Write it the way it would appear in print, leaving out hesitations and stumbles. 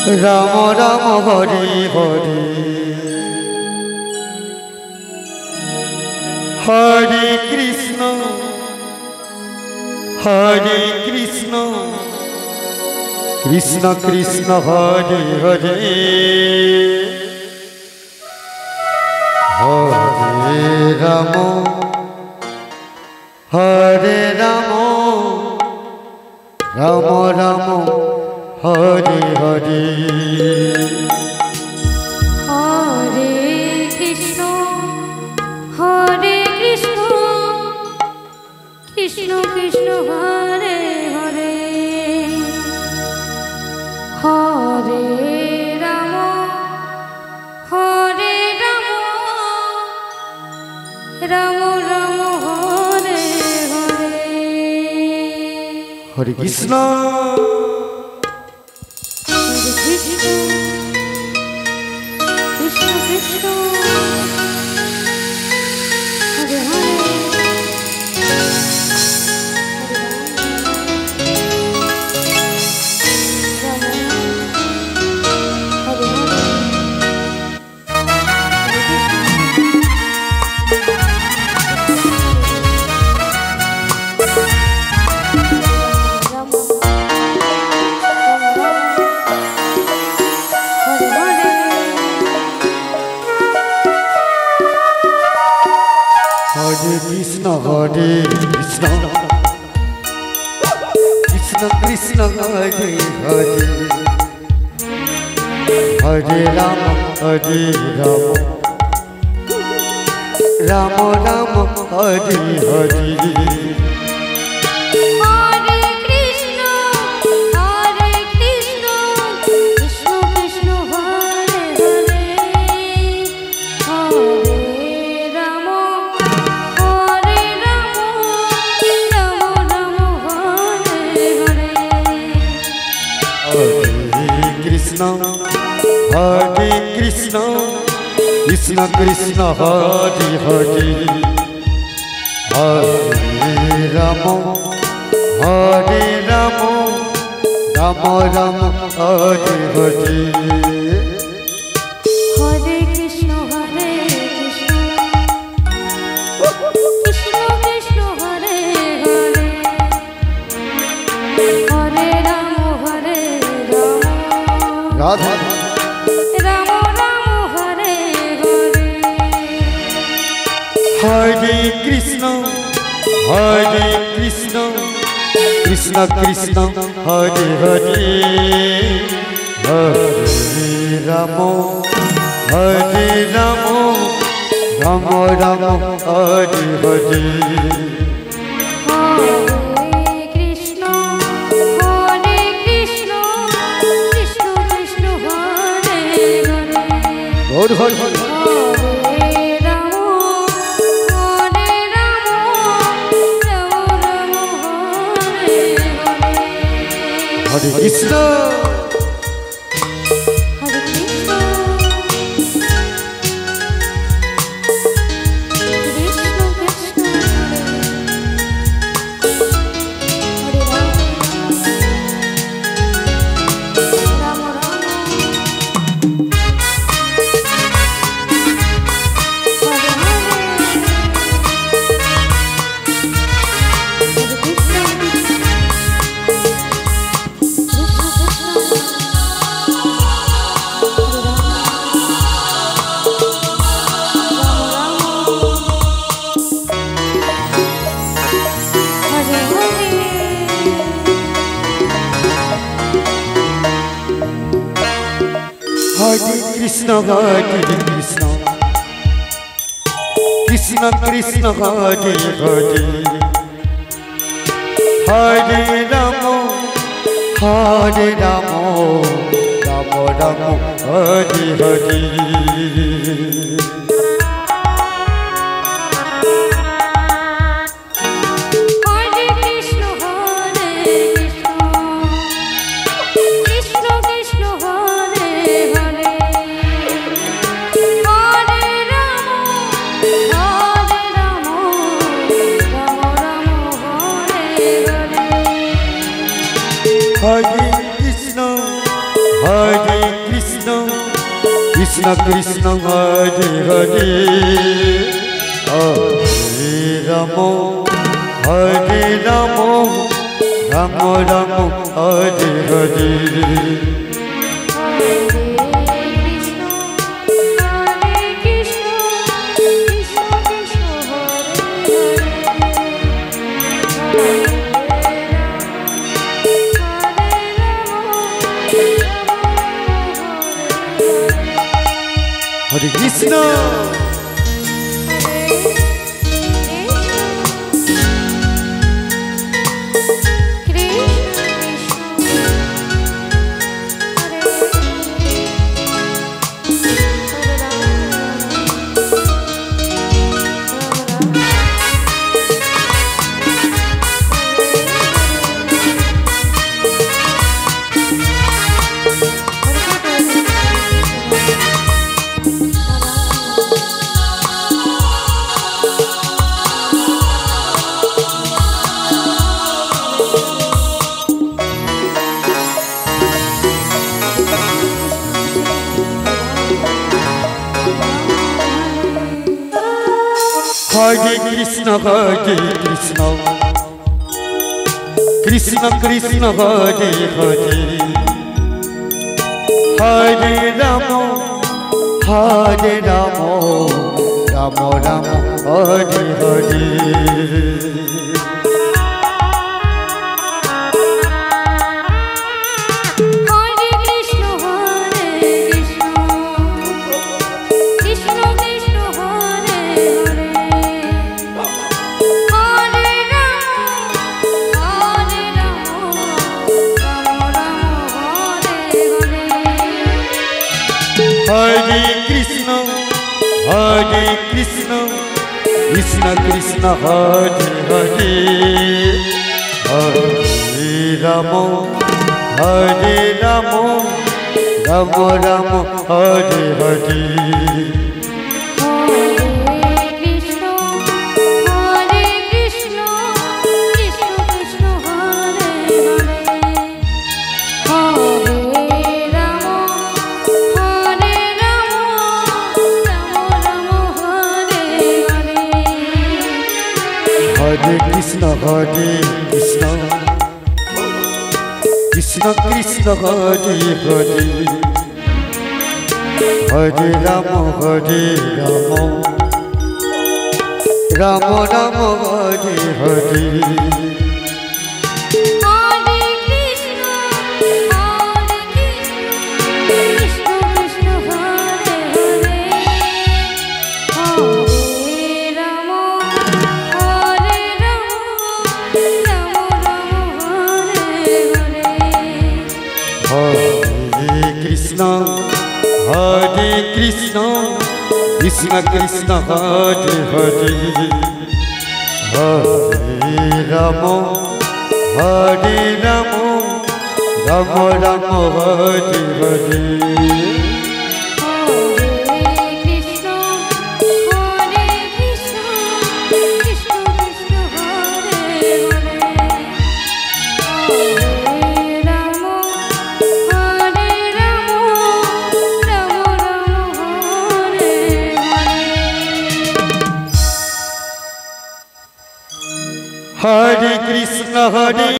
Ram Ram Hari Hari Hare Krishna Krishna Krishna Hare Hare Hare Ram Ram Ram Hare Hare Hare Krishna Krishna Krishna Hare Hare Hare Ram Ram Ram Hare Hare Hare Krishna Krishna Krishna Hare Hare Hare Krishna Krishna Krishna Hare Hare Hare Ram Ram Ram Hare Hare Hare Krishna Krishna Krishna Hare Hare Hare Ram Ram Ram Hare Hare Hare Krishna Krishna Krishna Hare Hare Hare Ram Radha Ram Ram Hare Hare Hare Krishna Krishna Krishna Hare Hare Hare Ram Ram Ram Hare Hare Krishna Krishna Krishna Hare Hare Hare Hare Hare Ram Ram Ram Hare Hare Hare Krishna Hare Krishna Krishna Krishna Hare Hare Hare Ram Ram Ram Hare Hare Hare Krishna Hare Krishna Krishna Hare Hare Hare Ram Ram Ram Hare Hare Hare Krishna Hare Krishna Krishna Krishna Hare Hare Hare Ram Ram Ram Hare Hare Hare Krishna Krishna Krishna Hare Hare Hare Ram Ram Ram Hare Hare Hare Krishna Krishna Krishna Hare Hare Hare Ram Ram Ram Hare Hare Krishna Krishna Krishna Hare Hare Hare Ram Ram Ram Hare Hare Hare Krishna Hare